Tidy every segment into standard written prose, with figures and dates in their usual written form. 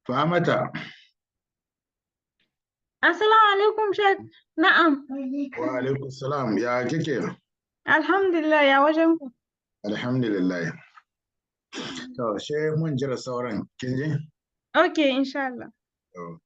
Fahimta, Assalamu alaikum Sheikh. Na'am. wa alaikum salam ya kike? Alhamdulillah ya wajen ku. Alhamdulillah. To, she mun jira sauran, kin ji? Okay, insha Allah. To,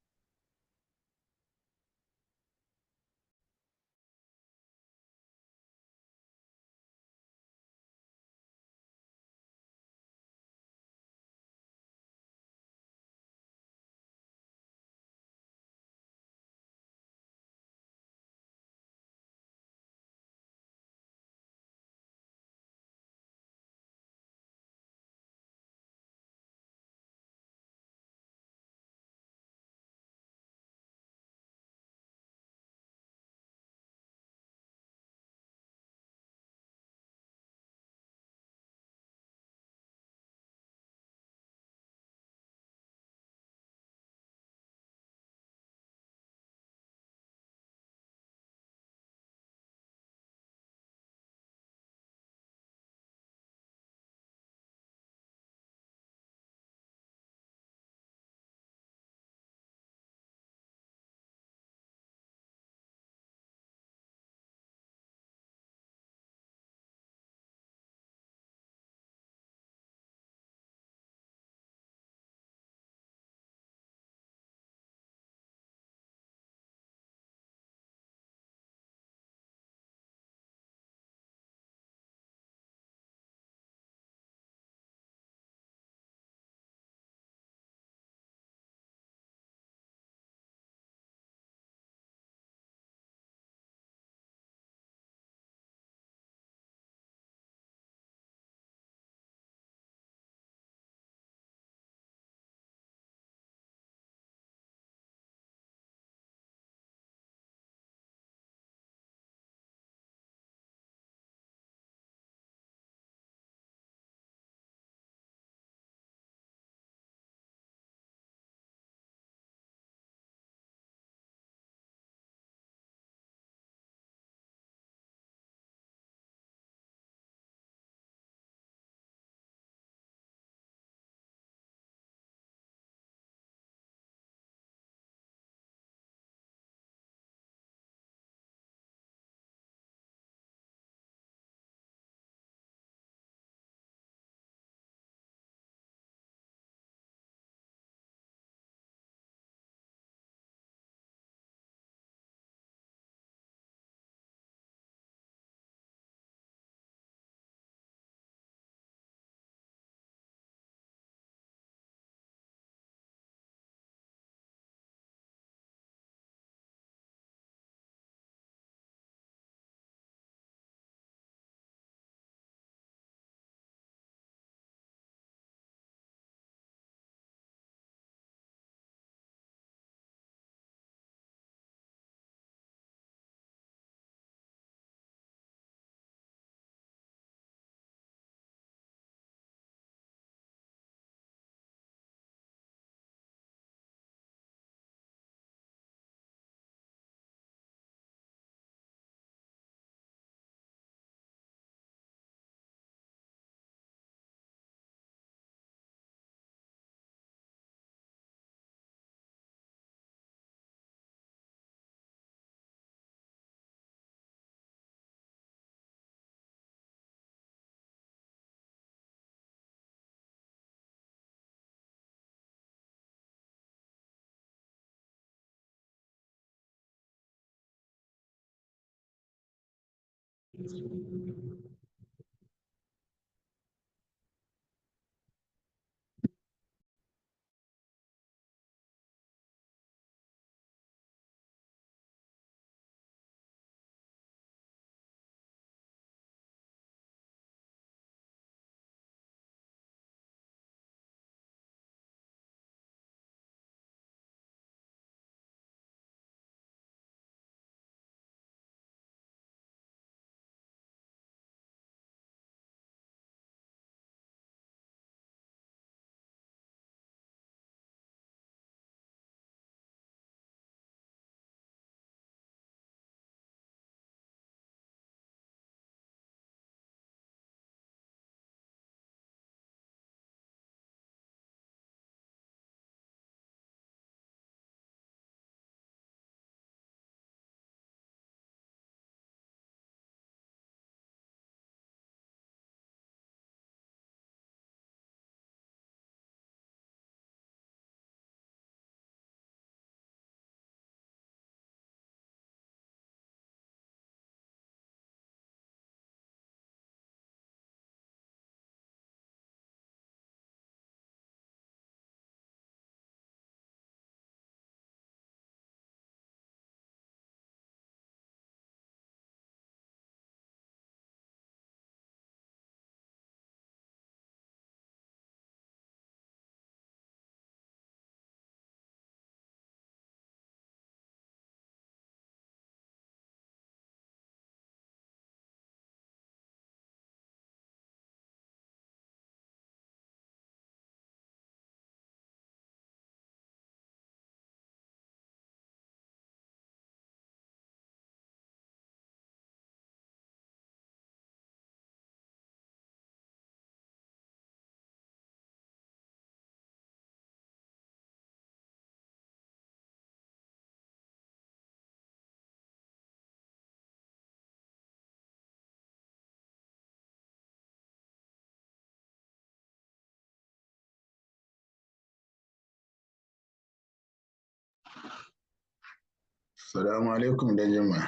Assalamu alaikum dan jama'a.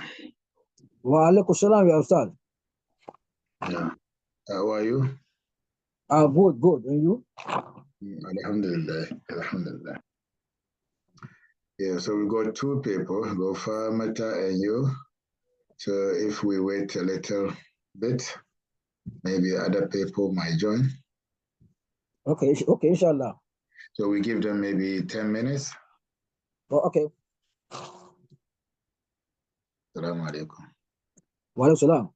Wa alaikum salam, ya Ustaz. Yeah. How are you? Good. And you? Alhamdulillah. Alhamdulillah. Yeah, so we got two people, Gofa, Mata, and you. So if we wait a little bit, maybe other people might join. Okay, inshallah. So we give them maybe 10 minutes. Oh, okay. Assalamu alaikum. Wa alaikum salam.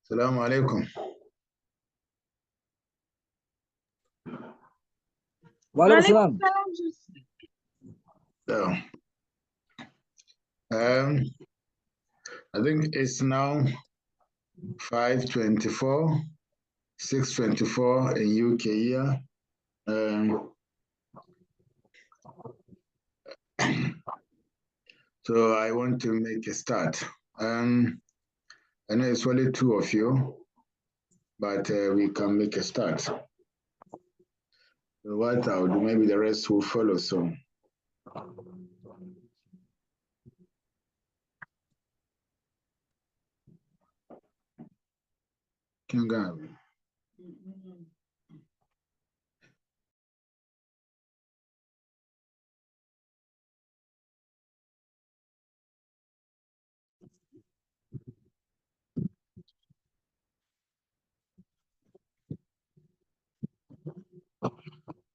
Assalamu alaikum. Wa alaikum salam. So, I think it's now 5:24, 6:24 in UK here. So I want to make a start. I know it's only two of you, but we can make a start. So what I'll do, maybe the rest will follow soon. Can go.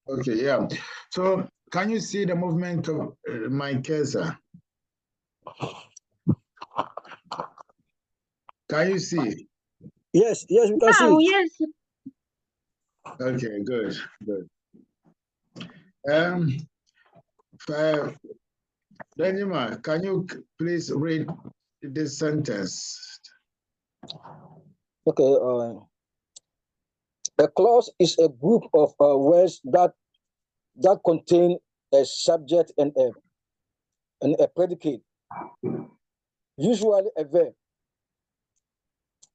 Okay, yeah. So can you see the movement of my cursor? Can you see? Yes, yes, we can see Oh, it. yes. Okay, good, good. Benjamin, can you please read this sentence? Okay, a clause is a group of words that contain a subject and a predicate, usually a verb,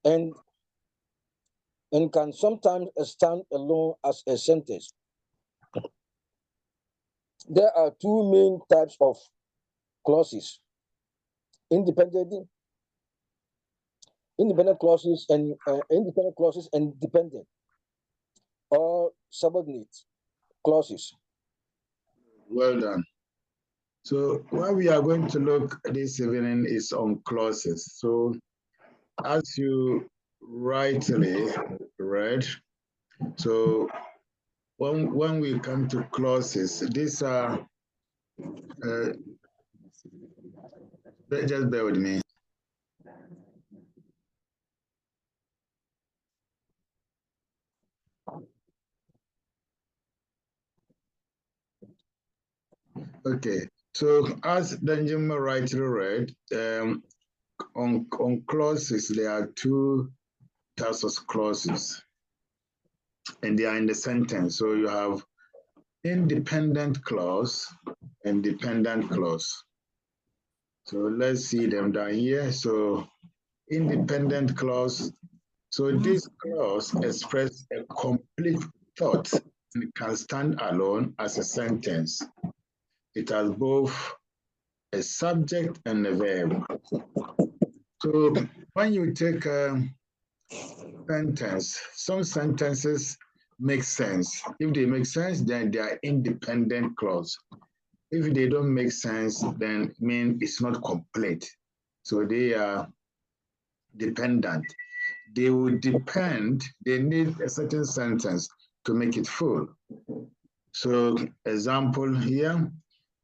and can sometimes stand alone as a sentence. There are two main types of clauses: independent clauses and independent clauses, and dependent or subordinate clauses. Well done. So what we are going to look this evening is on clauses. So as you rightly read, so when we come to clauses, these are, just bear with me. Okay, so as Danjuma rightly read, on clauses, there are two types of clauses, and they are in the sentence. So you have independent clause and dependent clause. So let's see them down here. So independent clause. So this clause expresses a complete thought and can stand alone as a sentence. It has both a subject and a verb. So when you take a sentence, some sentences make sense. If they make sense, then they are independent clause. If they don't make sense, then mean it's not complete. So they are dependent. They will depend, they need a certain sentence to make it full. So example here,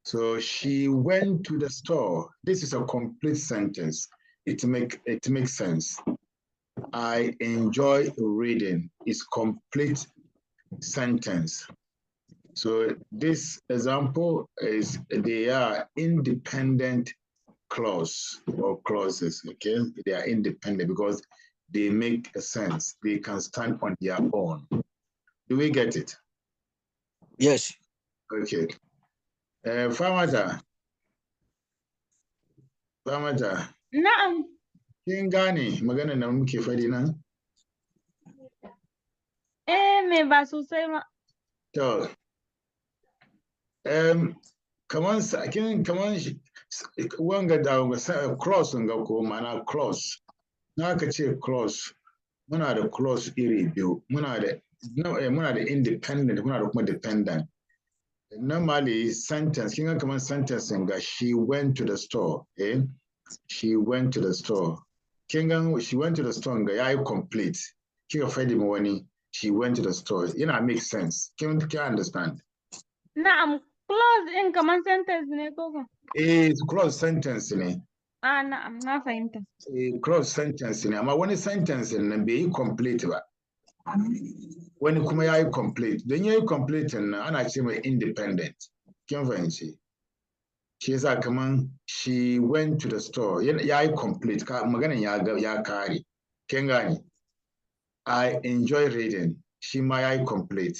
so she went to the store. This is a complete sentence. It makes sense. I enjoy reading. It's complete sentence. So this example is they are independent clause or clauses, okay? They are independent because they make a sense. They can stand on their own. Do we get it? Yes. Okay. Famata. Na'am. Kin gane magana da muke faɗi nan? Me ba sosai ba. To, kaman wanga da cross nga ko mana cross. Na ka ce cross. Muna da clause iri biyu. Muna da independent, muna da kuma dependent. Normally, sentence, kin ga kamar sentence ga she went to the store, eh? She went to the store. Kin ga she went to the store ga yayi complete. Kika faɗi ma wani she went to the store. Yana make sense. Kin understand? Na'am, clause in kamar sentence ne ko? It's clause sentence ne. Na'am, na fahimta. Clause sentence ne, amma wani sentence nan bai yi complete ba. Wani kuma ya yi complete. Don ya yi complete nan ana ce mai independent. Kin fahimci? Shi yasa kaman she went to the store. Ya yi complete. Maganan ya kare. Kin gane? I enjoy reading. Shi ma ya yi complete.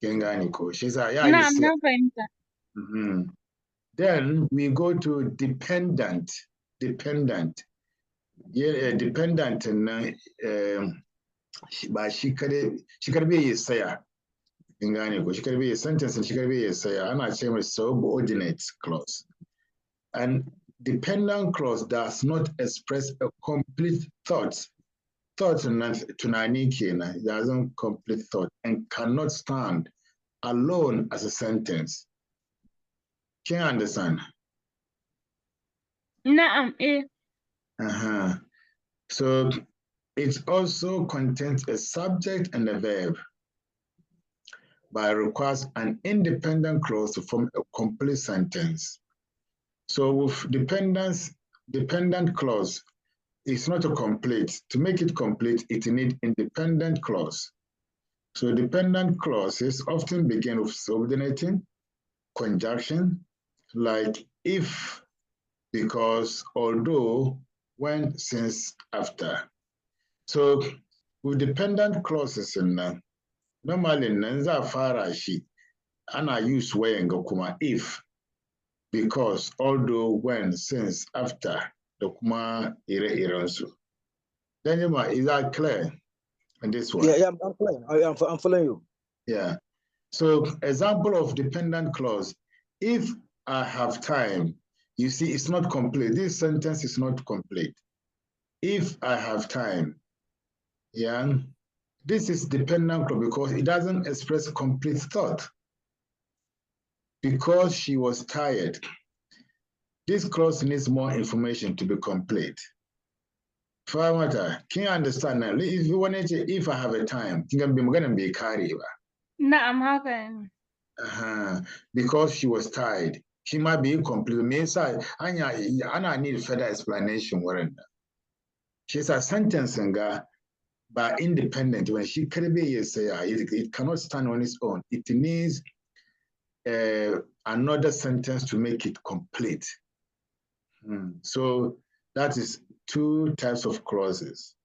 Kin gane ko? Shi yasa ya yi Na'am, na fahimta. Then we go to dependent. Dependent. Yeah, dependent nan ba shi karbe ya saya. In gane ko shi karbe ya sentence shi karbe ya saya ana ce mai subordinate clause. And dependent clause does not express a complete thought. Thought nan tunani kenan, it doesn't complete thought and cannot stand alone as a sentence. Can you understand? Na'am, So it also contains a subject and a verb, but requires an independent clause to form a complete sentence. So with dependent clause, it's not a complete. To make it complete, it needs independent clause. So dependent clauses often begin with subordinating, conjunction, like if, because, although, when, since, after. So with dependent clauses normally nan za fara shi ana use wayan ga kuma if, because, although, when, since, after da kuma ire-iren su. Then is that clear in this one? Yeah, I'm clear. I'm following you. Yeah. So example of dependent clause, if I have time, you see it's not complete. This sentence is not complete. If I have time, yeah, this is dependent clause because it doesn't express complete thought. Because she was tired, this clause needs more information to be complete. Farmata, can you understand now? If you wanted to, if I have a time, I'm gonna be carried. Na'am, haka. Because she was tired. She might be incomplete. Means I need further explanation. She's a sentence but independent. When she can be it cannot stand on its own. It needs another sentence to make it complete. So that is two types of clauses: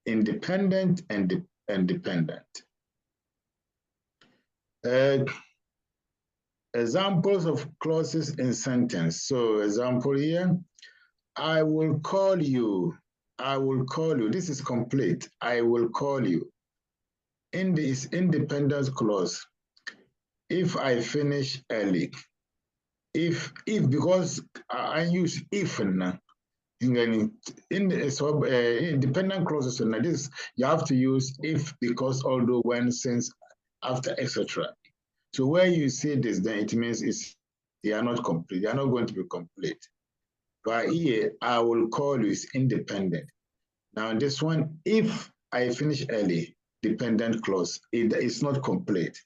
independent and dependent. Examples of clauses in sentence. So example here, I will call you. I will call you. This is complete. I will call you. In this independent clause, if I finish early, if because I use if now, in the independent clauses, this you have to use if, because, although, when, since, after, etc. So where you see this, then it means they are not complete. They are not going to be complete. But here, I will call you is independent. Now this one, if I finish early, dependent clause, it is not complete.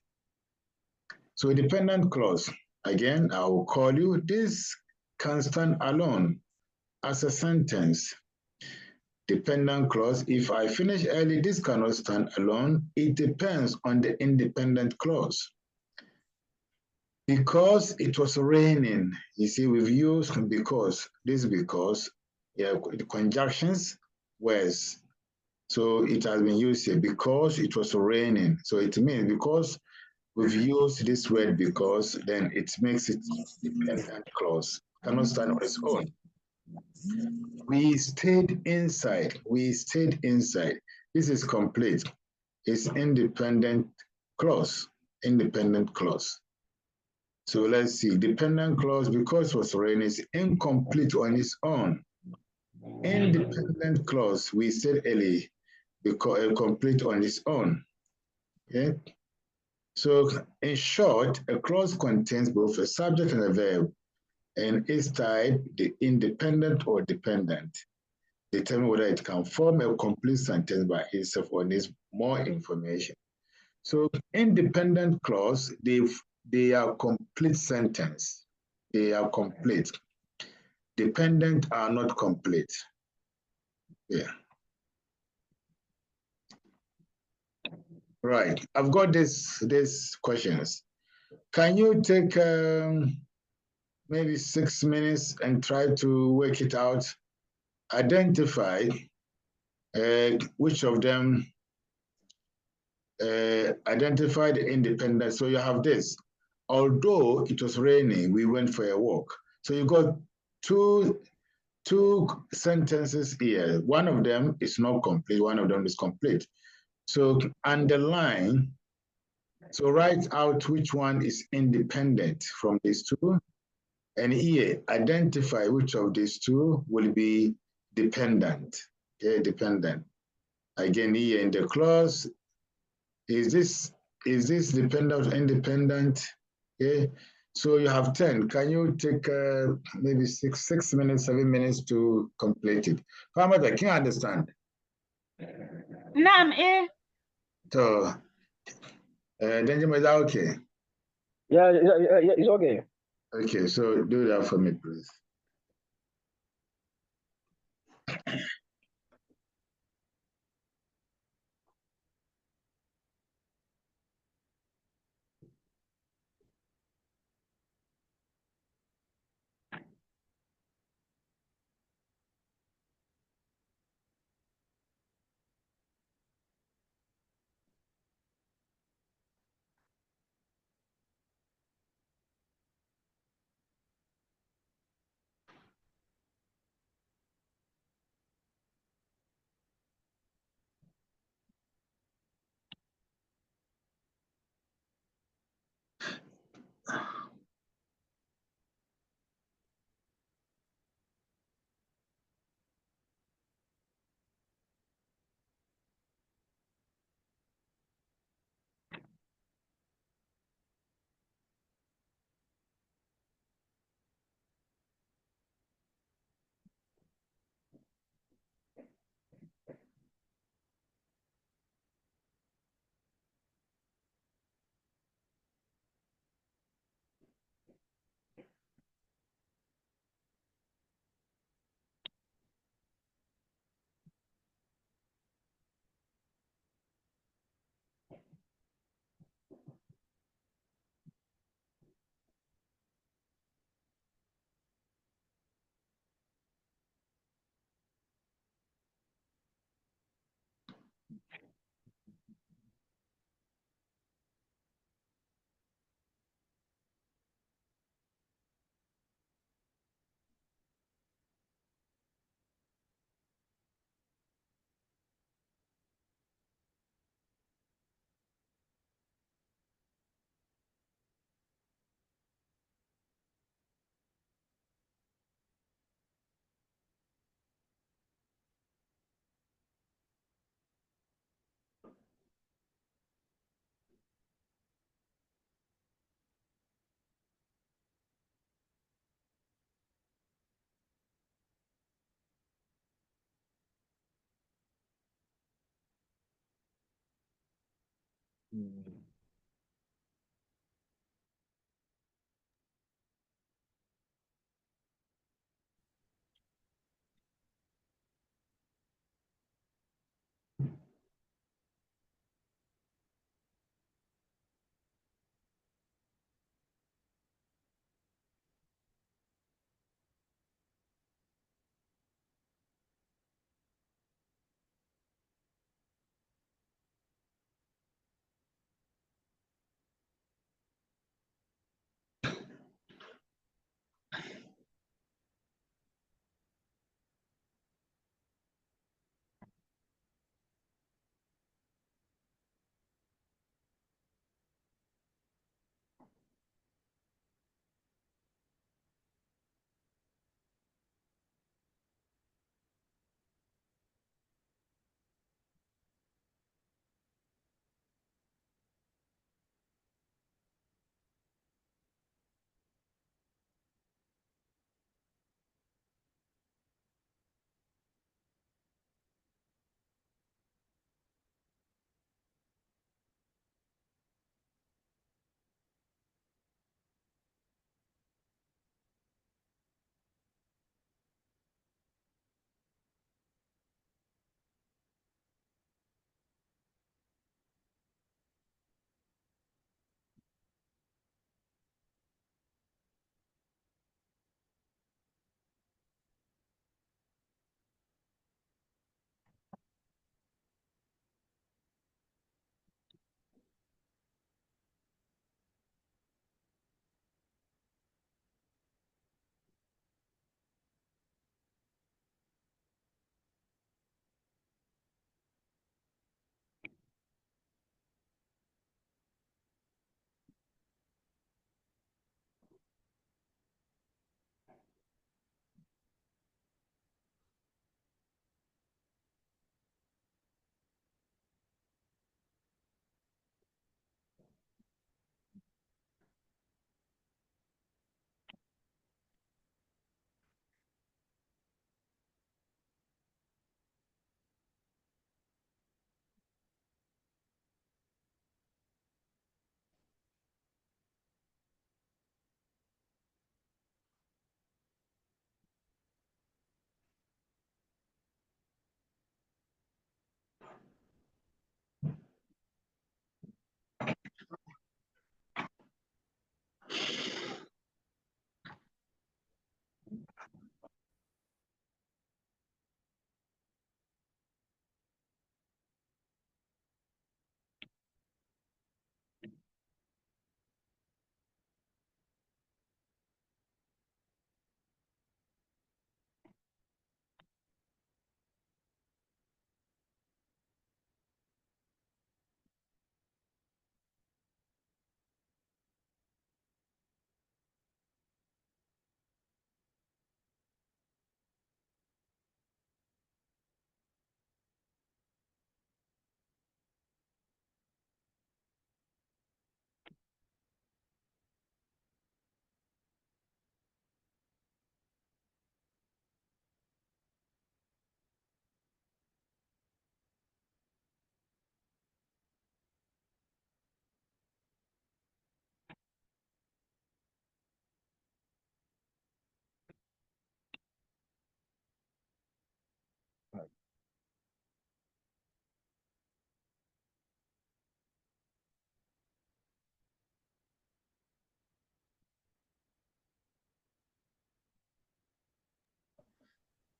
So dependent clause, again, I will call you. This can stand alone as a sentence. Dependent clause, if I finish early, this cannot stand alone. It depends on the independent clause. Because it was raining, you see, we've used because, yeah, the conjunctions was, so it has been used here, because it was raining. So it means because we've used this word because, then it makes it dependent clause, cannot stand on its own. We stayed inside, This is complete. It's independent clause, So let's see, dependent clause, because it was raining, is incomplete on its own. Independent clause, we said early, complete on its own. Okay. So in short, a clause contains both a subject and a verb, and its type, the independent or dependent, determine whether it can form a complete sentence by itself or needs more information. So independent clause, they are complete sentence. They are complete. Dependent are not complete. Yeah. Right. I've got these questions. Can you take maybe 6 minutes and try to work it out? Identify which of them identify the independent. So you have this. Although it was raining, we went for a walk. So you got two sentences here. One of them is not complete, one of them is complete. So underline, so write out which one is independent from these two. And here, identify which of these two will be dependent. Okay, dependent. Again, here in the clause, is this dependent or independent? Okay, so you have 10. Can you take maybe 6 minutes, 7 minutes to complete it? Farmer, can you understand? Naam, eh. So, Benjamin, is that okay? Yeah, it's okay. Okay, so do that for me, please.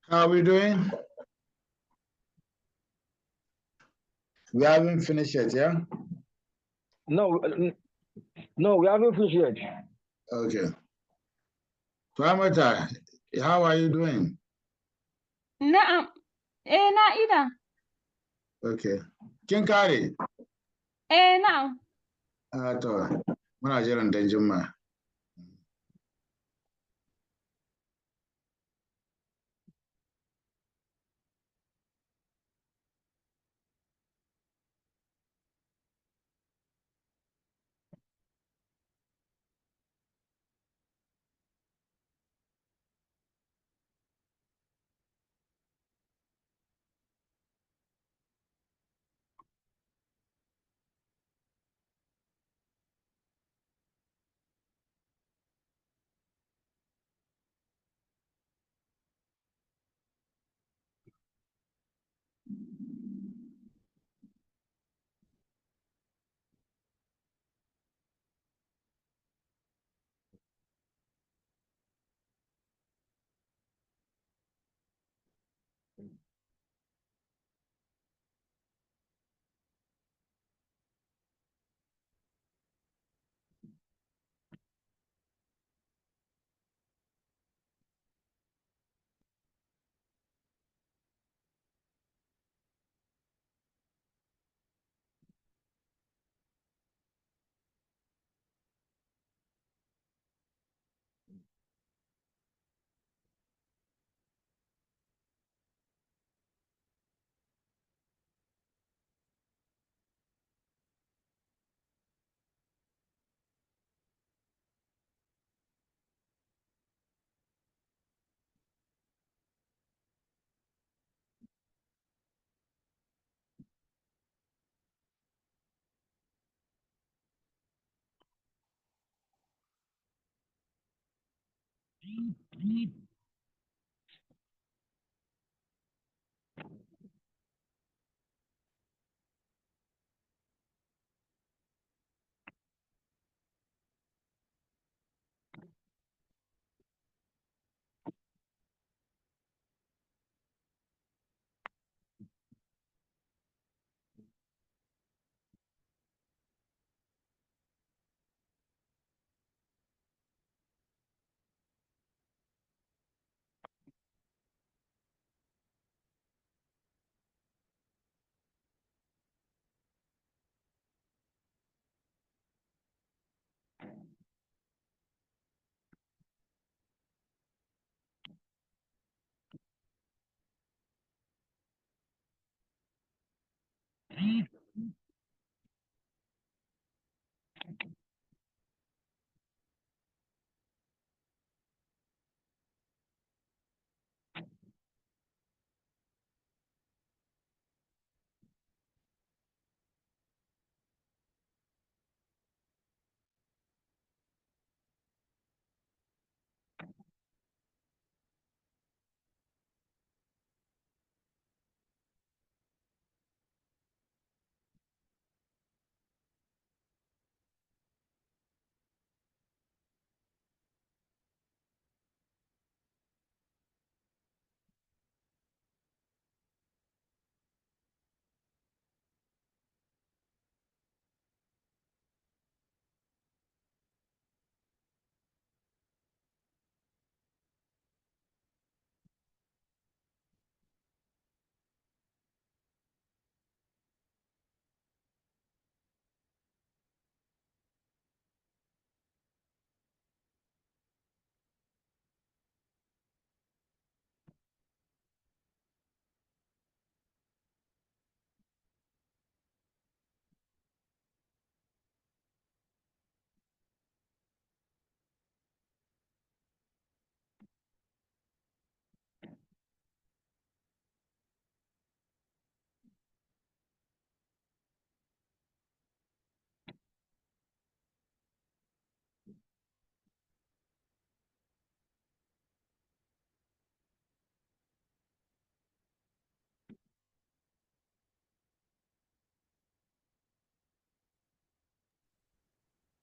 How are we doing? We haven't finished yet, yeah? No, no, we haven't finished yet. Okay. Paramata, how are you doing? Na'am. Na ida. Okay. Kin kare? Na'am. To, muna jiran dan Jumma.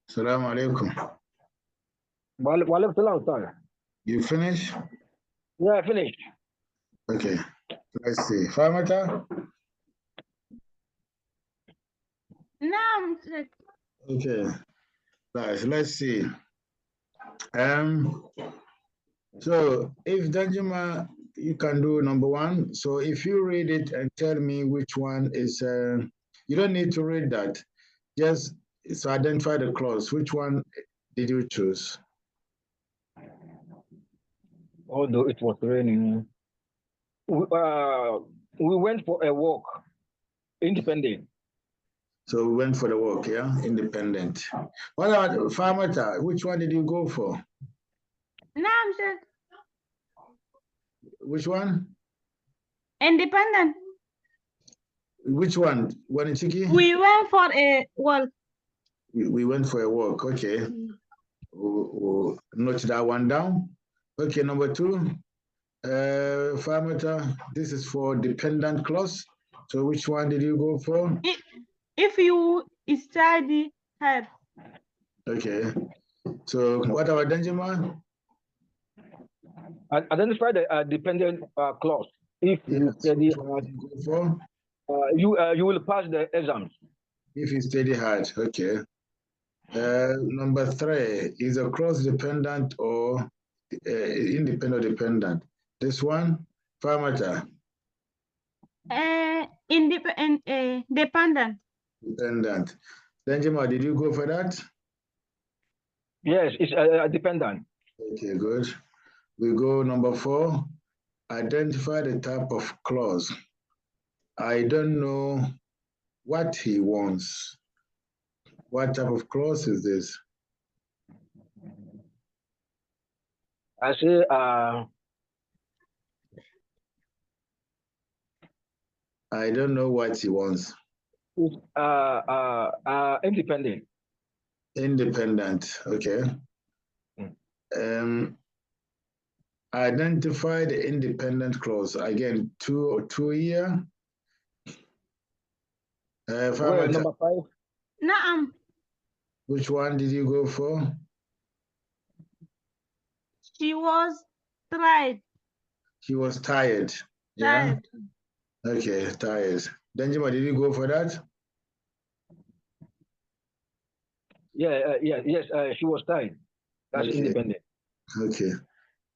Assalamu alaikum. Walaikum salam, sir. You finished? Yeah, I finished. Okay, let's see. Famata? Naam, Sheikh. Okay, nice. Let's see. So if Danjuma, you can do number one. So if you read it and tell me which one is, you don't need to read that. Just so identify the clause. Which one did you choose? Although it was raining, we went for a walk, independent. So we went for the walk, yeah? Independent. What about Famata? Which one did you go for? Naam, Sheikh. Which one? Independent. Which one? Wanichiki? We went for a walk. We went for a walk, okay. We'll note that one down. Okay, number two. Famata, this is for dependent clause. So which one did you go for? If you study hard. Okay. So what about Danjuma? Identify the dependent clause. If you Yes, study which one hard, did you go for? you will pass the exams. If you study hard, okay. Number three, is a cross dependent or independent dependent? This one, Famata, Independent. Dependent. dependent. Danjuma, did you go for that? Yes, it's dependent. Okay, good. We go number four, identify the type of clause. I don't know what he wants. What type of clause is this? I say I don't know what he wants. it's independent. Independent, okay. Identify the independent clause. Again, two here. Well, number five. Naam. Which one did you go for? She was tried. He was tired. Yeah. Tired. Okay, tired. Danjuma, did you go for that? Yes. She was tied. That's Okay. independent. Okay.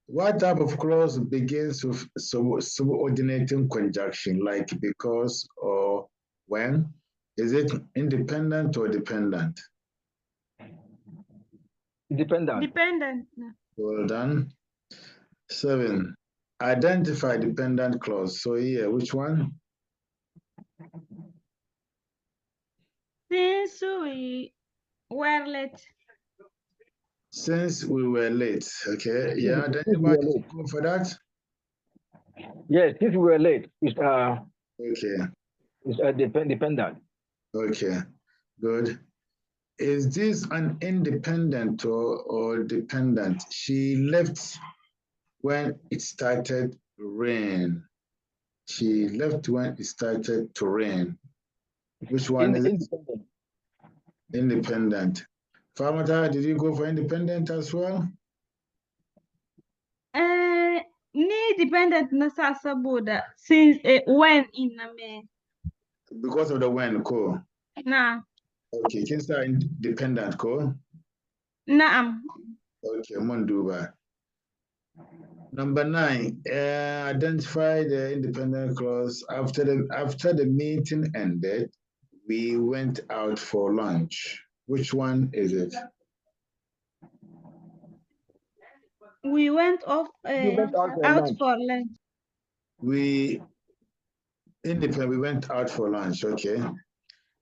What type of clause begins with subordinating conjunction, like because or when? Is it independent or dependent? Dependent. Dependent. Well done. 7. Identify dependent clause. So here, which one? Since we were late. Since we were late. Okay. Yeah, then Since we were late. go for that. Yes, since we were late, it's Okay. dependent. Okay. Good. Is this an independent or dependent? She left when it started rain. She left when it started to rain. Which one is it? Independent. Independent. Famata, did you go for independent as well? Ni dependent na sa saboda since when in na me. Because of the when, cool. Na. Okay, can start independent, cool. Naam. Okay, Monduba. Number 9, identify the independent clause. After the meeting ended, we went out for lunch. Which one is it? We went off out for lunch. We went out for lunch, okay.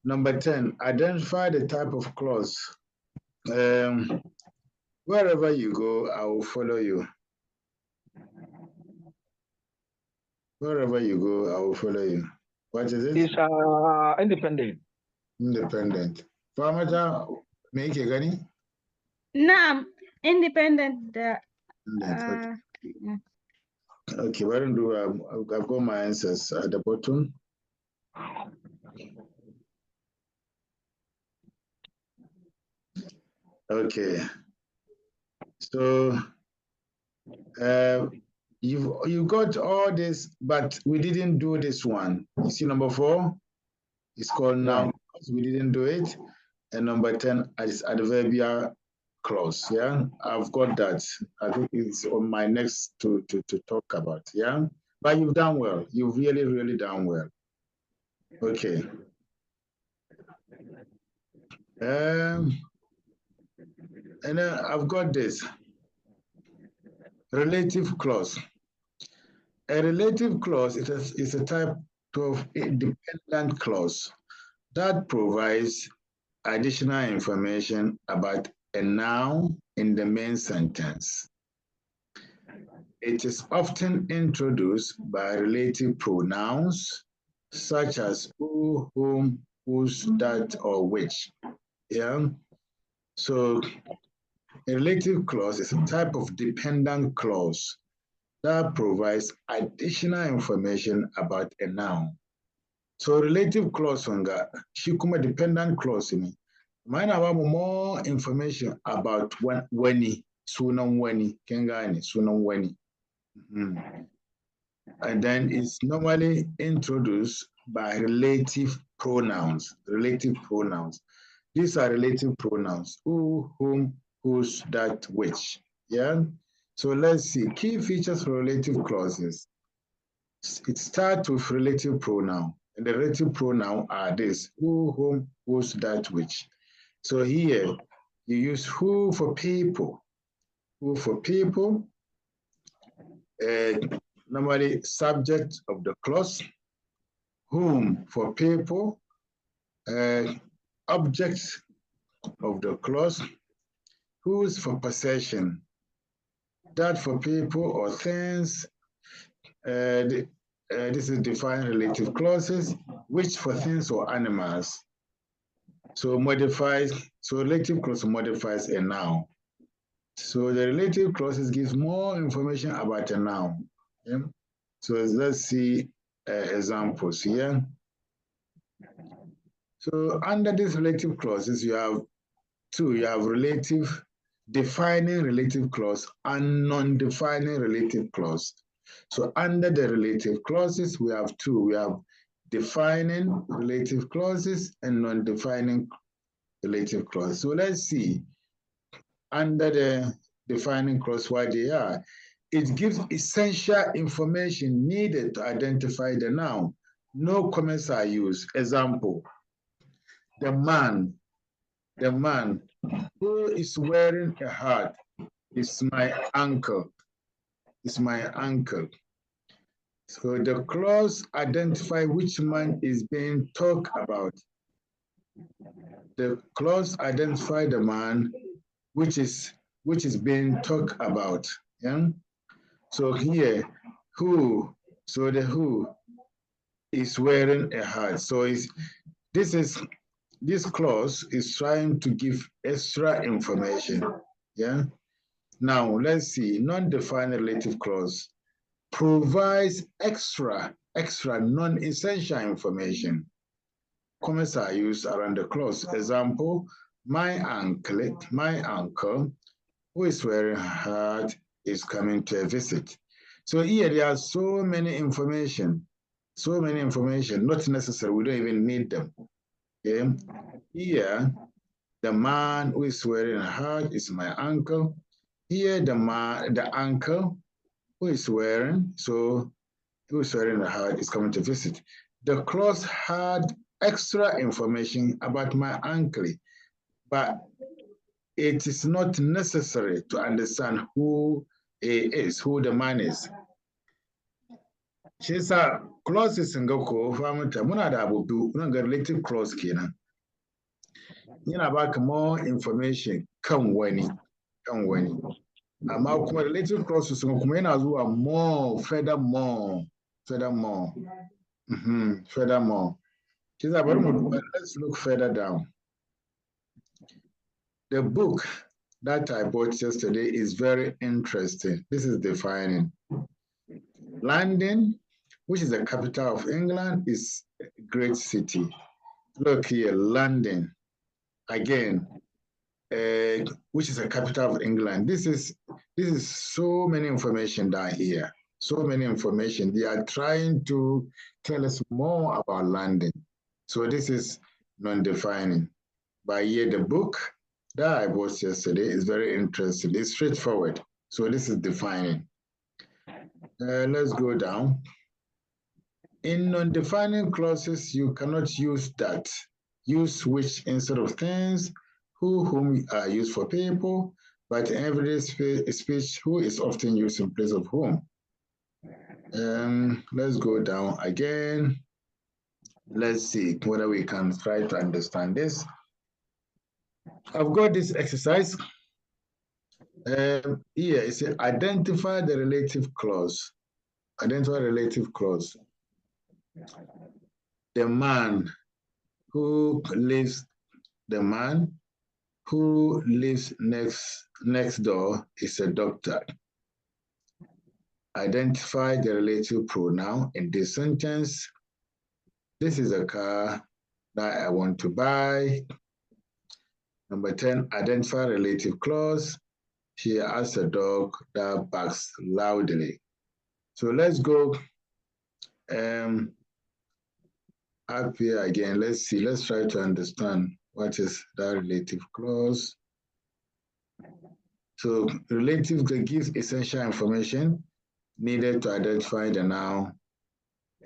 Number 10, identify the type of clause. Wherever you go, I will follow you. Wherever you go, I will follow you. What is it? It's independent. Independent. Famata, make it gani? Naam. Independent. Okay, why don't do I've got my answers at the bottom. Okay. So You got all this, but we didn't do this one. You see number 4? It's called noun clause. We didn't do it. And number 10 is adverbial clause. Yeah, I've got that. I think it's on my next to talk about. Yeah, but you've done well. You've really, really done well. Okay. And then I've got this relative clause. A relative clause is a type of dependent clause that provides additional information about a noun in the main sentence. It is often introduced by relative pronouns such as who, whom, whose, that, or which. Yeah. So a relative clause is a type of dependent clause that provides additional information about a noun. So relative clause nga shikuma dependent clause ni. Mine have more information about weni, sunan weni, kengani, sunan weni. And then it's normally introduced by relative pronouns. Relative pronouns. These are relative pronouns. Who, whom, whose, that, which. Yeah. So let's see. Key features for relative clauses. It starts with relative pronoun. And the relative pronoun are this: who, whom, whose, that, which. So here you use who for people. Who for people. Normally subject of the clause. Whom for people. Object of the clause. Whose for possession. That for people or things. This is defined relative clauses. Which for things or animals. So modifies. So relative clause modifies a noun. So the relative clauses gives more information about a noun. Yeah? So let's see examples here. So under these relative clauses, you have two. You have relative, defining relative clause and non-defining relative clause. So under the relative clauses, we have two. We have defining relative clauses and non-defining relative clause. So let's see under the defining clause what they are. It gives essential information needed to identify the noun. No comments are used. Example, the man who is wearing a hat is my uncle. Is my uncle. So the clause identify which man is being talked about. The clause identify the man which is being talked about. Yeah. So here, who? So the who is wearing a hat. So this clause is trying to give extra information. Yeah. Now let's see. Non-defined relative clause provides extra non-essential information. Comments are used around the clause. Example, my uncle who is wearing a hat is coming to a visit. So here there are so many information, not necessary, we don't even need them. Okay? Here, the man who is wearing a hat is my uncle. Here, the uncle who is wearing a hat is coming to visit. The clause had extra information about my uncle, but it is not necessary to understand who he is, who the man is. Shi sa clauses sun ga ko famata muna da abu biyu nan ga relative clause kenan. Yana baka more information kan wani. Amma kuma relative clauses sun kuma yana zuwa more, furthermore. Shi sa bari mu duba, let's look further down. The book that I bought yesterday is very interesting. This is defining. London, which is the capital of England, is a great city. Look here, London, again, which is the capital of England. This is so many information down here. so many information. They are trying to tell us more about landing. So this is non-defining. But here the book that I bought yesterday is very interesting. It's straightforward. So this is defining. Let's go down. In non-defining clauses, you cannot use that. Use which instead of things, who, whom are used for people, but in everyday speech, who is often used in place of whom. Let's go down again. Let's see whether we can try to understand this. I've got this exercise. Here it says identify the relative clause. Identify relative clause. The man who lives next door is a doctor. Identify the relative pronoun in this sentence. This is a car that I want to buy. Number 10, identify relative clause. She has a dog that barks loudly. So let's go up here again. Let's see. Let's try to understand what is that relative clause. So relative gives essential information needed to identify the noun.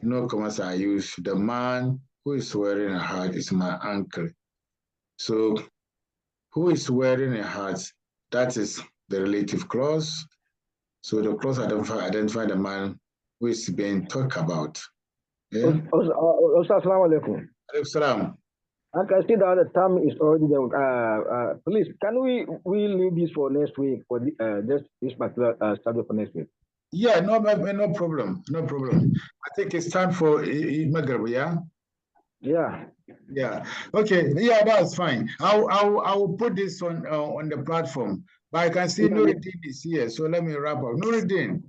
No commas are used. The man who is wearing a hat is my uncle. So who is wearing a hat? That is the relative clause. So the clause identify the man who is being talked about. Yeah? Assalamu alaikum. Salam. I can see that the time is already there. Please, can we leave this for next week for this particular subject for next week? Yeah, no problem. No problem. I think it's time for Maghreb, yeah? Yeah. Yeah. Okay. Yeah, that's fine. I will put this on the platform. But I can see Nuruddin is here, so let me wrap up. Nuruddin.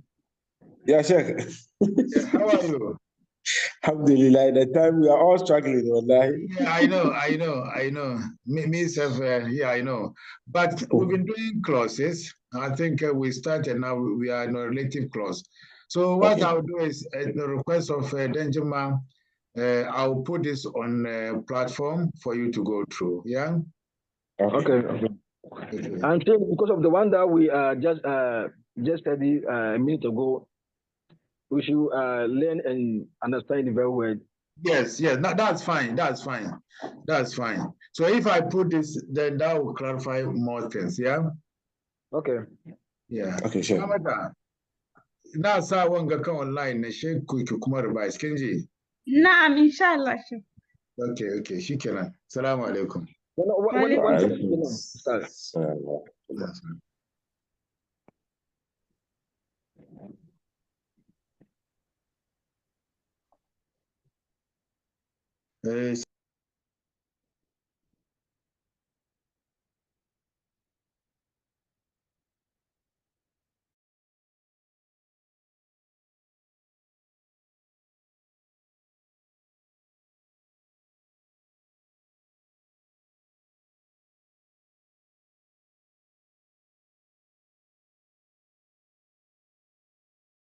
Yeah, Sheikh. Yeah, how are you? Alhamdulillah, the time we are all struggling, wallahi. Yeah, I know. Myself, yeah, I know. But we've been doing clauses. I think we started now. We are in a relative clause. So what I'll do is at the request of Denjima, I'll put this on a platform for you to go through. Yeah. Okay. And because of the one that we just studied a minute ago, we should learn and understand it very well. Yes. No, that's fine. So if I put this, then that will clarify more things. Yeah. Okay. Yeah. Okay, sure. Na sa wanga kan online na shi ku kuma revise kin ji? Na'am, inshallah. Okay, shikenan. Assalamu alaikum.